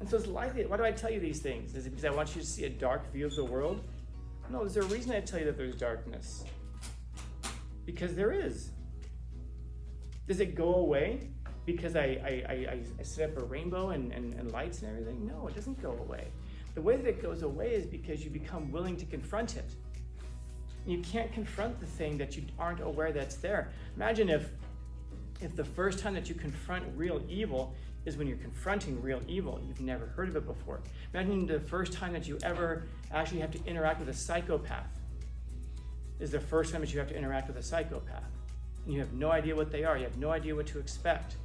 And so it's likely, why do I tell you these things? Is it because I want you to see a dark view of the world? No, there's a reason I tell you that there's darkness. Because there is. Does it go away because I set up a rainbow and lights and everything? No, it doesn't go away. The way that it goes away is because you become willing to confront it. You can't confront the thing that you aren't aware that's there. Imagine if the first time that you confront real evil is when you're confronting real evil. You've never heard of it before. Imagine the first time that you ever actually have to interact with a psychopath is the first time that you have to interact with a psychopath. And you have no idea what they are. You have no idea what to expect.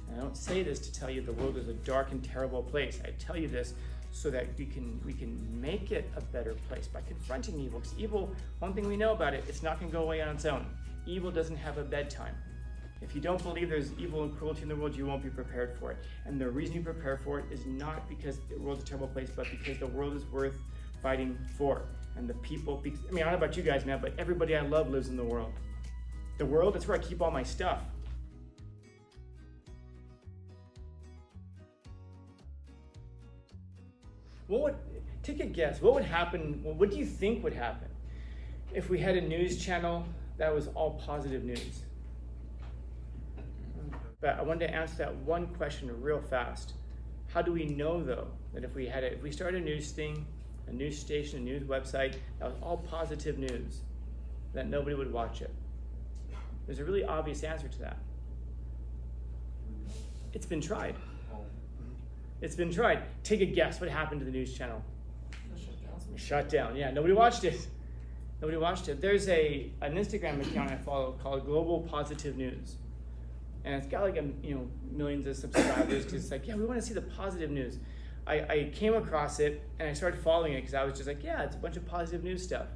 And I don't say this to tell you the world is a dark and terrible place. I tell you this so that we can make it a better place by confronting evil. Because evil, one thing we know about it, it's not going to go away on its own. Evil doesn't have a bedtime. If you don't believe there's evil and cruelty in the world, you won't be prepared for it. And the reason you prepare for it is not because the world's a terrible place, but because the world is worth fighting for. And the people, I mean, I don't know about you guys, man, but everybody I love lives in the world. The world, that's where I keep all my stuff. Take a guess, what would happen, what do you think would happen if we had a news channel that was all positive news? But I wanted to answer that one question real fast. How do we know, though, that if we started a news thing, a news station, a news website that was all positive news, that nobody would watch it? There's a really obvious answer to that. It's been tried. It's been tried. Take a guess. What happened to the news channel? Shut down. Yeah, nobody watched it. Nobody watched it. There's an Instagram account I follow called Global Positive News. And it's got like millions of subscribers because it's like, yeah, we want to see the positive news. I came across it and I started following it because I was just like, yeah, it's a bunch of positive news stuff.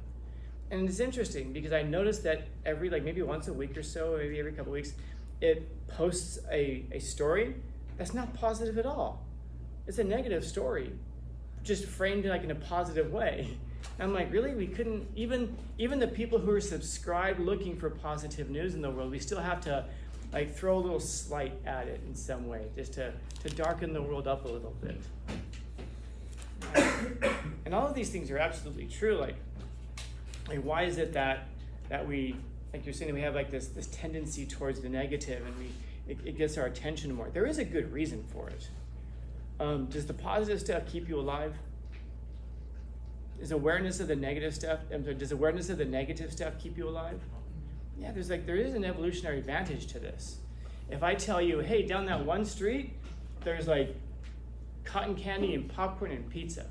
And it's interesting because I noticed that every, maybe once a week or so, maybe every couple of weeks, it posts a story that's not positive at all. It's a negative story, just framed in a positive way. And I'm like, really? We couldn't, even the people who are subscribed looking for positive news in the world, we still have to throw a little slight at it in some way, just to darken the world up a little bit. And all of these things are absolutely true. Why is it that we, like you're saying, we have this tendency towards the negative and it gets our attention more? There is a good reason for it. Does the positive stuff keep you alive? Does awareness of the negative stuff keep you alive? Yeah, there is an evolutionary advantage to this. If I tell you, hey, down that one street, there's cotton candy and popcorn and pizza.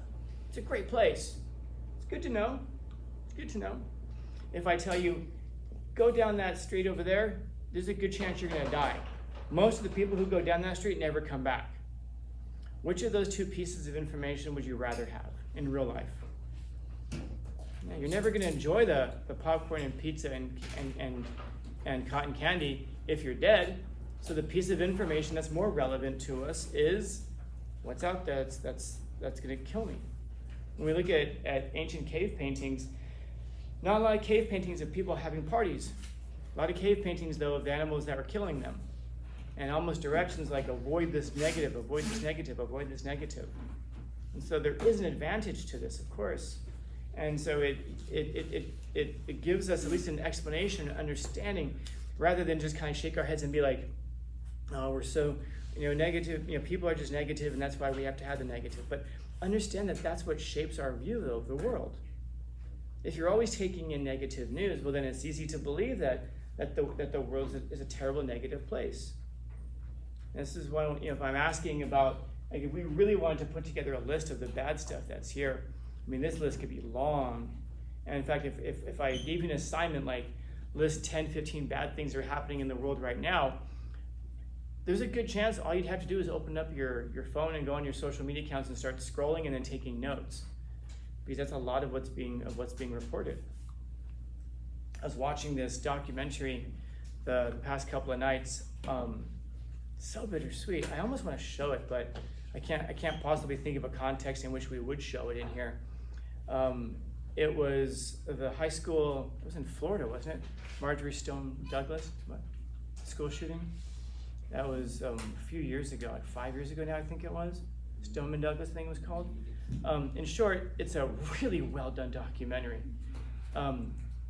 It's a great place. It's good to know. It's good to know. If I tell you, go down that street over there, there's a good chance you're gonna die. Most of the people who go down that street never come back. Which of those two pieces of information would you rather have in real life? Yeah, you're never going to enjoy the popcorn and pizza and cotton candy if you're dead. So the piece of information that's more relevant to us is what's out there that's going to kill me. When we look at ancient cave paintings, not a lot of cave paintings of people having parties. A lot of cave paintings, though, of the animals that were killing them. And almost directions like avoid this negative, avoid this negative, avoid this negative. And so there is an advantage to this, of course. And so it gives us at least an explanation, an understanding, rather than just kind of shake our heads and be like, oh, we're so negative. People are just negative, and that's why we have to have the negative. But understand that that's what shapes our view, though, of the world. If you're always taking in negative news, well, then it's easy to believe that the world is a terrible negative place. This is why, if I'm asking about, if we really wanted to put together a list of the bad stuff that's here, this list could be long. And in fact, if I gave you an assignment list 10, 15 bad things that are happening in the world right now, there's a good chance all you'd have to do is open up your phone and go on your social media accounts and start scrolling and then taking notes. Because that's a lot of what's being reported. I was watching this documentary the past couple of nights. So bittersweet. I almost want to show it, but I can't possibly think of a context in which we would show it in here. It was the high school, it was in Florida, wasn't it? Marjorie Stone Douglas school shooting. That was a few years ago, 5 years ago now, I think it was. Stoneman Douglas thing was called. In short, it's a really well done documentary.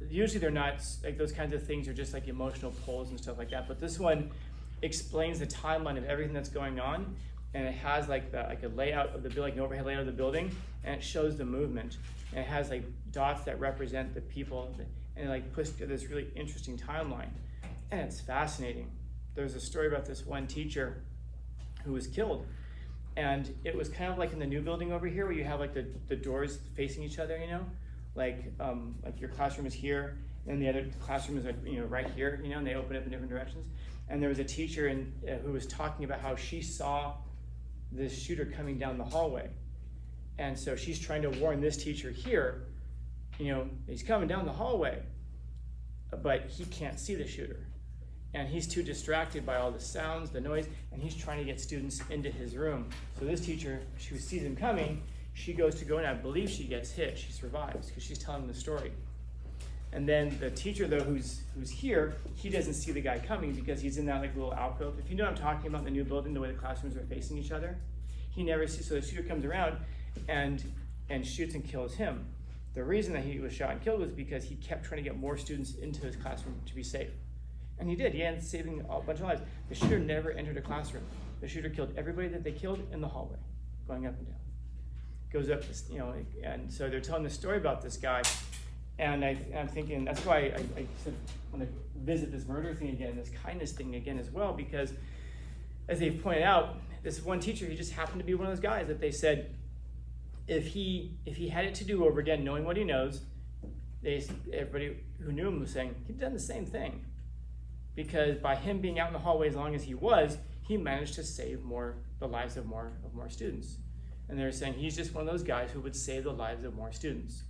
Usually they're not, like those kinds of things are just like emotional pulls and stuff like that, but this one explains the timeline of everything that's going on, and it has like a layout of the building, like an overhead layout of the building, and it shows the movement, and it has like dots that represent the people, and it like puts together this really interesting timeline, and it's fascinating. There's a story about this one teacher who was killed, and it was kind of like in the new building over here where you have like the doors facing each other, you know, like your classroom is here, and the other classroom is like, you know, right here, you know, and they open up in different directions. And there was a teacher who was talking about how she saw this shooter coming down the hallway, and so she's trying to warn this teacher here, you know, he's coming down the hallway, but he can't see the shooter. And he's too distracted by all the sounds, the noise, and he's trying to get students into his room. So this teacher, she sees him coming, she goes to go in, I believe she gets hit, she survives, because she's telling the story. And then the teacher, though, who's here, he doesn't see the guy coming because he's in that like little alcove. If you know what I'm talking about, the new building, the way the classrooms are facing each other, he never sees, so the shooter comes around and shoots and kills him. The reason that he was shot and killed was because he kept trying to get more students into his classroom to be safe. And he did. He ended up saving a bunch of lives. The shooter never entered a classroom. The shooter killed everybody that they killed in the hallway, going up and down. Goes up, you know, and so they're telling the story about this guy, and I'm thinking that's why I said I want to visit this murder thing again, this kindness thing again as well, because as they've pointed out, this one teacher, he just happened to be one of those guys that they said if he had it to do over again, knowing what he knows, everybody who knew him was saying he'd done the same thing. Because by him being out in the hallway as long as he was, he managed to save the lives of more students. And they're saying he's just one of those guys who would save the lives of more students.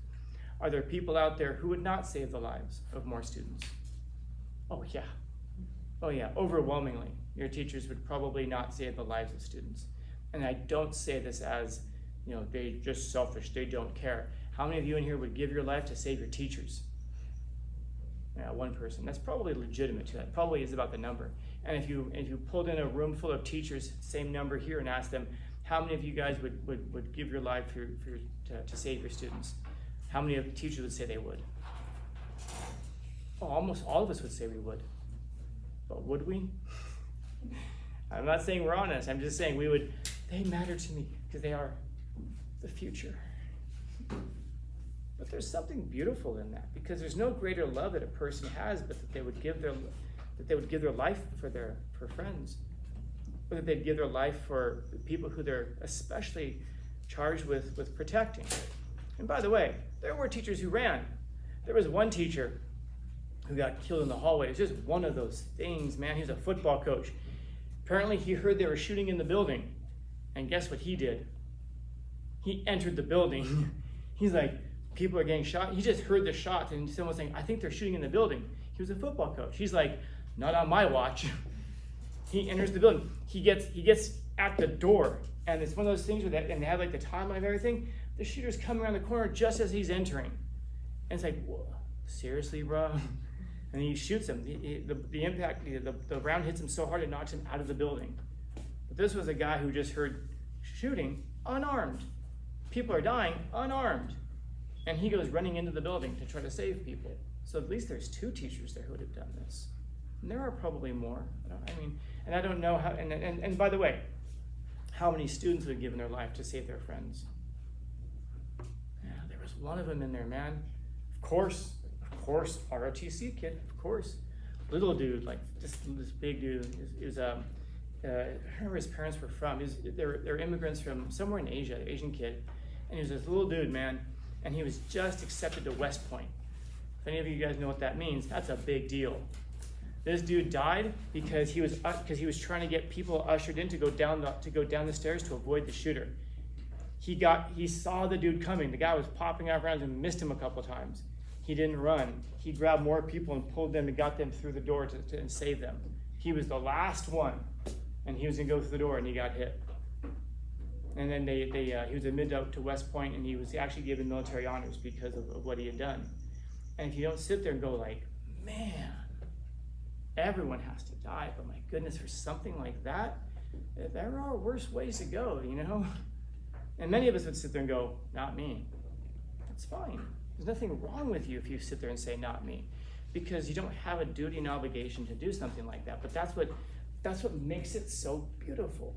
Are there people out there who would not save the lives of more students? Oh yeah, overwhelmingly. Your teachers would probably not save the lives of students. And I don't say this as, you know, they're just selfish, they don't care. How many of you in here would give your life to save your teachers? Yeah, one person. That's probably legitimate too. That probably is about the number. And if you pulled in a room full of teachers, same number here, and asked them, how many of you guys would give your life to save your students? How many of the teachers would say they would? Oh, almost all of us would say we would. But would we? I'm not saying we're honest. I'm just saying we would. They matter to me because they are the future. But there's something beautiful in that, because there's no greater love that a person has, but that they would give their life for friends, or that they'd give their life for the people who they're especially charged with protecting. And by the way, there were teachers who ran. There was one teacher who got killed in the hallway. It was just one of those things, man. He was a football coach. Apparently he heard they were shooting in the building, and guess what he did? He entered the building. He's like, people are getting shot. He just heard the shots, and someone was saying, I think they're shooting in the building. He was a football coach. He's like, not on my watch. He enters the building. He gets at the door, and it's one of those things where and they have like the timeline of everything. The shooter's coming around the corner just as he's entering. And it's like, whoa, seriously, bro? And he shoots him. The impact, the round hits him so hard it knocks him out of the building. But this was a guy who just heard shooting, unarmed. People are dying, unarmed. And he goes running into the building to try to save people. So at least there's two teachers there who would have done this. And there are probably more. And I don't know how, and by the way, how many students would have given their life to save their friends? Yeah, there was one of them in there, man. Of course, ROTC kid, of course. Little dude, like this big dude, is I don't remember where his parents were from. They're immigrants from somewhere in Asia, an Asian kid. And he was this little dude, man. And he was just accepted to West Point. If any of you guys know what that means, that's a big deal. This dude died because he was trying to get people ushered in to go down the stairs to avoid the shooter. He saw the dude coming. The guy was popping out around and missed him a couple times. He didn't run. He grabbed more people and pulled them and got them through the door and saved them. He was the last one, and he was gonna go through the door, and he got hit. And then he was admitted to West Point, and he was actually given military honors because of what he had done. And if you don't sit there and go like, man, everyone has to die, but my goodness, for something like that, there are worse ways to go, you know? And many of us would sit there and go, not me. That's fine. There's nothing wrong with you if you sit there and say, not me. Because you don't have a duty and obligation to do something like that. But that's what makes it so beautiful.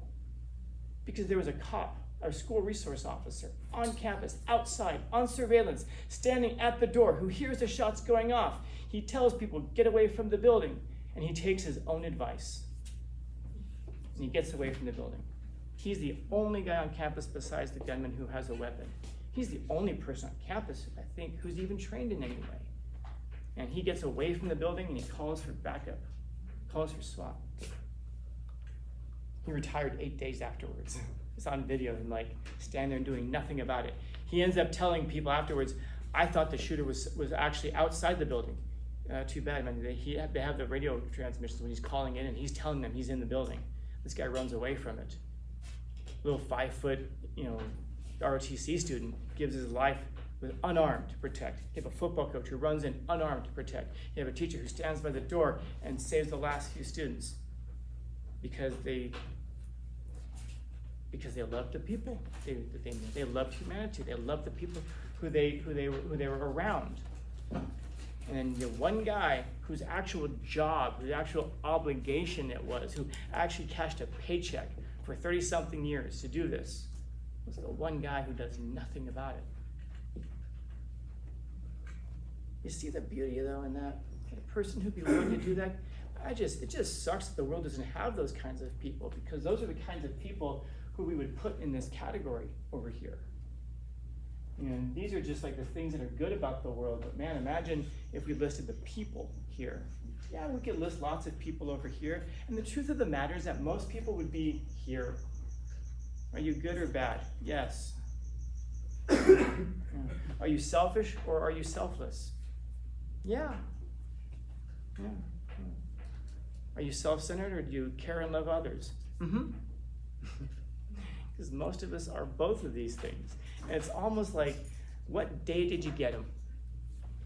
Because there was a cop, a school resource officer, on campus, outside, on surveillance, standing at the door, who hears the shots going off. He tells people, get away from the building. And he takes his own advice. And he gets away from the building. He's the only guy on campus besides the gunman who has a weapon. He's the only person on campus, I think, who's even trained in any way. And he gets away from the building and he calls for backup, calls for SWAT. He retired 8 days afterwards. It's on video, and standing there and doing nothing about it. He ends up telling people afterwards, I thought the shooter was actually outside the building. Too bad, man. They have the radio transmissions when he's calling in and he's telling them he's in the building. This guy runs away from it. Little 5-foot, ROTC student gives his life with unarmed to protect. You have a football coach who runs in unarmed to protect. You have a teacher who stands by the door and saves the last few students because they loved the people. They loved humanity. They loved the people who they were around. And then the one guy whose actual job, whose actual obligation it was, who actually cashed a paycheck for 30-something years to do this, was the one guy who does nothing about it. You see the beauty, though, in that? The person who'd be willing to do that? It just sucks that the world doesn't have those kinds of people, because those are the kinds of people who we would put in this category over here. These are just the things that are good about the world, but man, imagine if we listed the people here. Yeah, we could list lots of people over here, and the truth of the matter is that most people would be here. Are you good or bad? Yes. Are you selfish or are you selfless? Yeah. Are you self-centered or do you care and love others? Because most of us are both of these things. And it's almost like, what day did you get him?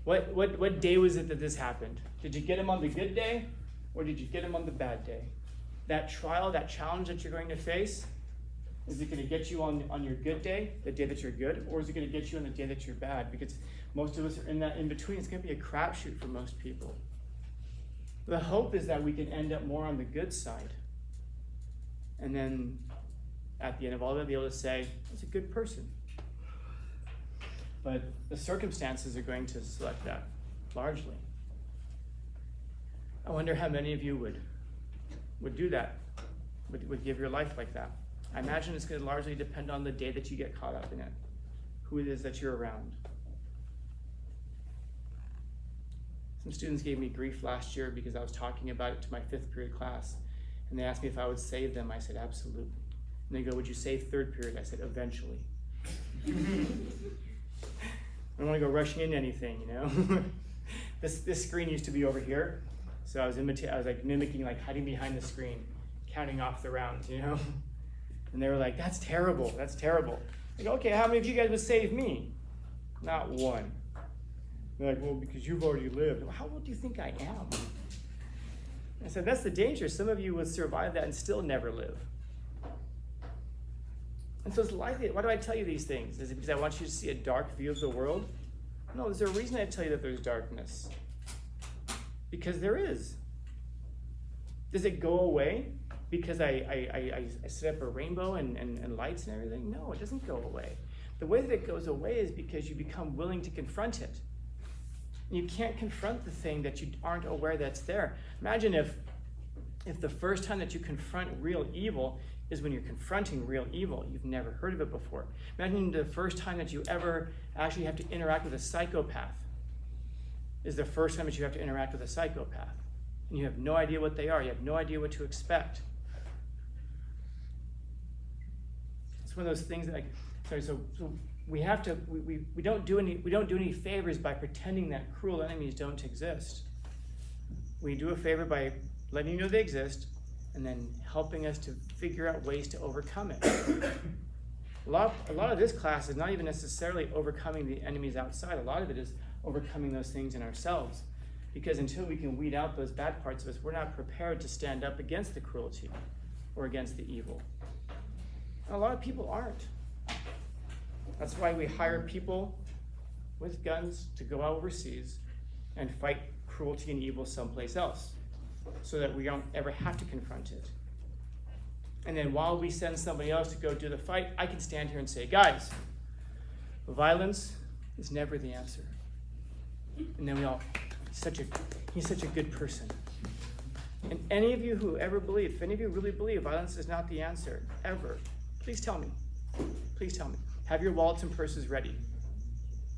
What day was it that this happened? Did you get him on the good day or did you get him on the bad day? That trial, that challenge that you're going to face, is it going to get you on your good day, the day that you're good, or is it going to get you on the day that you're bad? Because most of us are in that in between. It's going to be a crapshoot for most people. The hope is that we can end up more on the good side. And then at the end of all that, be able to say, it's a good person. But the circumstances are going to select that, largely. I wonder how many of you would do that, would give your life like that. I imagine it's going to largely depend on the day that you get caught up in it, who it is that you're around. Some students gave me grief last year because I was talking about it to my 5th period class, and they asked me if I would save them. I said, absolutely. And they go, would you save 3rd period? I said, eventually. I don't want to go rushing into anything, This screen used to be over here, so I was mimicking, hiding behind the screen, counting off the rounds, And they were like, that's terrible, that's terrible. I go, okay, how many of you guys would save me? Not one. They're like, well, because you've already lived. Well, how old do you think I am? I said, that's the danger. Some of you would survive that and still never live. And so it's likely, why do I tell you these things? Is it because I want you to see a dark view of the world? No, there's a reason I tell you that there's darkness. Because there is. Does it go away because I set up a rainbow and lights and everything? No, it doesn't go away. The way that it goes away is because you become willing to confront it. And you can't confront the thing that you aren't aware that's there. Imagine if the first time that you confront real evil is when you're confronting real evil. You've never heard of it before. Imagine the first time that you ever actually have to interact with a psychopath is the first time that you have to interact with a psychopath. And you have no idea what they are. You have no idea what to expect. It's one of those things that so we have to we don't do any favors by pretending that cruel enemies don't exist. We do a favor by letting you know they exist and then helping us to figure out ways to overcome it. A lot of this class is not even necessarily overcoming the enemies outside. A lot of it is overcoming those things in ourselves. Because until we can weed out those bad parts of us, we're not prepared to stand up against the cruelty or against the evil. And a lot of people aren't. That's why we hire people with guns to go overseas and fight cruelty and evil someplace else, so that we don't ever have to confront it. And then while we send somebody else to go do the fight, I can stand here and say, guys, violence is never the answer. And then we all, he's such a good person. And any of you who ever believe, if any of you really believe violence is not the answer, ever, please tell me. Please tell me. Have your wallets and purses ready,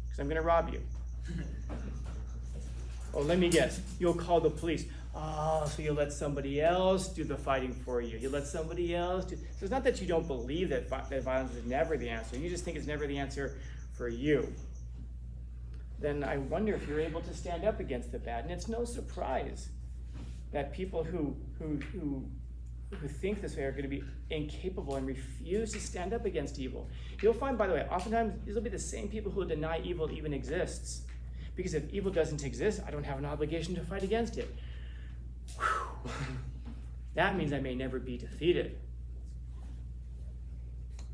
because I'm going to rob you. Oh, let me guess. You'll call the police. Oh, so you'll let somebody else do the fighting for you. You let somebody else do. So it's not that you don't believe that violence is never the answer. You just think it's never the answer for you. Then I wonder if you're able to stand up against the bad. And it's no surprise that people who think this way are going to be incapable and refuse to stand up against evil. You'll find, by the way, oftentimes these will be the same people who deny evil even exists. Because if evil doesn't exist, I don't have an obligation to fight against it. Whew. That means I may never be defeated.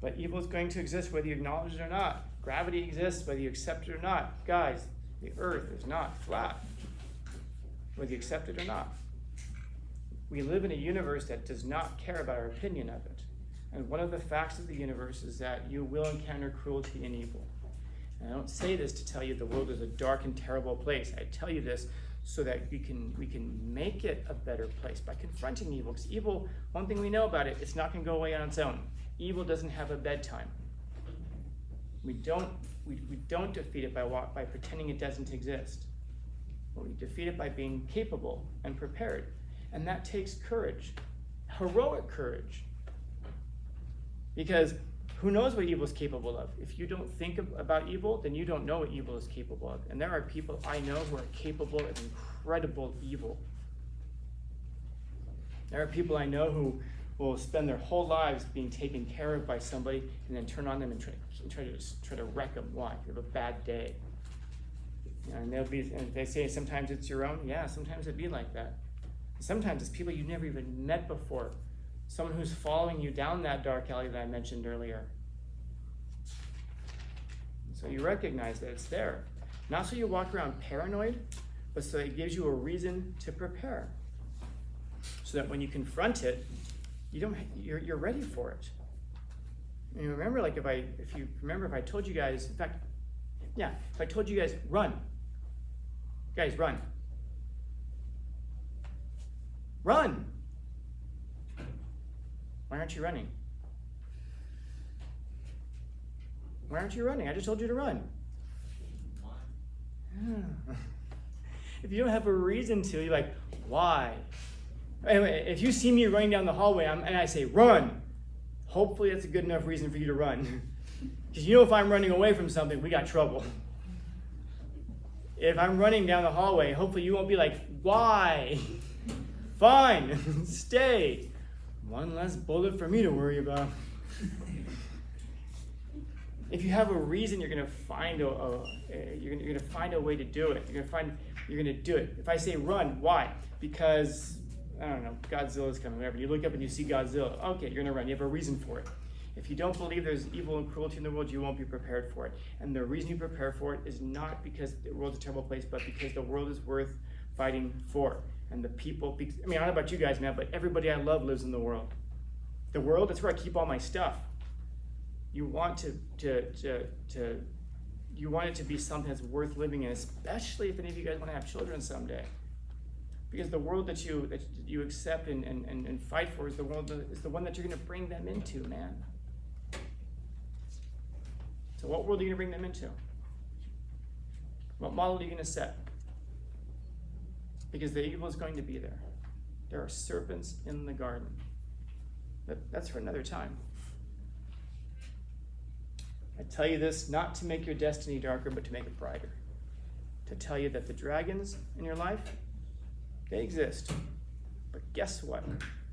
But evil is going to exist whether you acknowledge it or not. Gravity exists whether you accept it or not. Guys, the earth is not flat, whether you accept it or not. We live in a universe that does not care about our opinion of it. And one of the facts of the universe is that you will encounter cruelty and evil. And I don't say this to tell you the world is a dark and terrible place. I tell you this so that we can make it a better place by confronting evil. Because evil, one thing we know about it, it's not going to go away on its own. Evil doesn't have a bedtime. We don't defeat it by pretending it doesn't exist. But we defeat it by being capable and prepared. And that takes courage, heroic courage. Because who knows what evil is capable of? If you don't think about evil, then you don't know what evil is capable of. And there are people I know who are capable of incredible evil. There are people I know who will spend their whole lives being taken care of by somebody and then turn on them and try to wreck them. Why? They have a bad day. And they say sometimes it's your own. Yeah, sometimes it'd be like that. Sometimes it's people you've never even met before. Someone who's following you down that dark alley that I mentioned earlier. So you recognize that it's there. Not so you walk around paranoid, but so it gives you a reason to prepare. So that when you confront it, you're ready for it. And you remember, if I told you guys, in fact, if I told you guys, run. Guys, run. Run! Why aren't you running? Why aren't you running? I just told you to run. If you don't have a reason to, you're like, why? Anyway, if you see me running down the hallway and I say, run, hopefully that's a good enough reason for you to run. Because you know if I'm running away from something, we got trouble. If I'm running down the hallway, hopefully you won't be like, why? Fine, stay. One less bullet for me to worry about. If you have a reason, you're going to find a way to do it. You're going to do it. If I say run, why? Because I don't know, Godzilla's coming. Whatever. You look up and you see Godzilla. Okay, you're going to run. You have a reason for it. If you don't believe there's evil and cruelty in the world, you won't be prepared for it. And the reason you prepare for it is not because the world's a terrible place, but because the world is worth fighting for. And the people, I don't know about you guys, man, but everybody I love lives in the world. The world, that's where I keep all my stuff. You want you want it to be something that's worth living in, especially if any of you guys want to have children someday. Because the world that you accept and fight for is the one that you're going to bring them into, man. So what world are you going to bring them into? What model are you going to set? Because the evil is going to be there. There are serpents in the garden. But that's for another time. I tell you this not to make your destiny darker, but to make it brighter. To tell you that the dragons in your life, they exist. But guess what?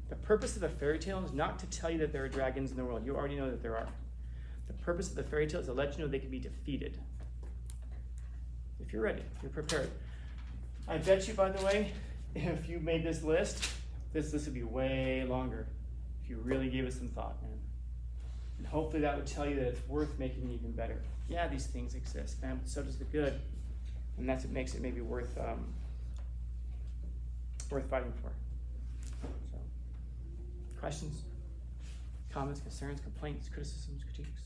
The purpose of the fairy tale is not to tell you that there are dragons in the world. You already know that there are. The purpose of the fairy tale is to let you know they can be defeated. If you're ready, if you're prepared. I bet you, by the way, if you made this list, this would be way longer if you really gave it some thought, man. And hopefully that would tell you that it's worth making it even better. Yeah, these things exist, man, but so does the good. And that's what makes it maybe worth fighting for. So, questions, comments, concerns, complaints, criticisms, critiques?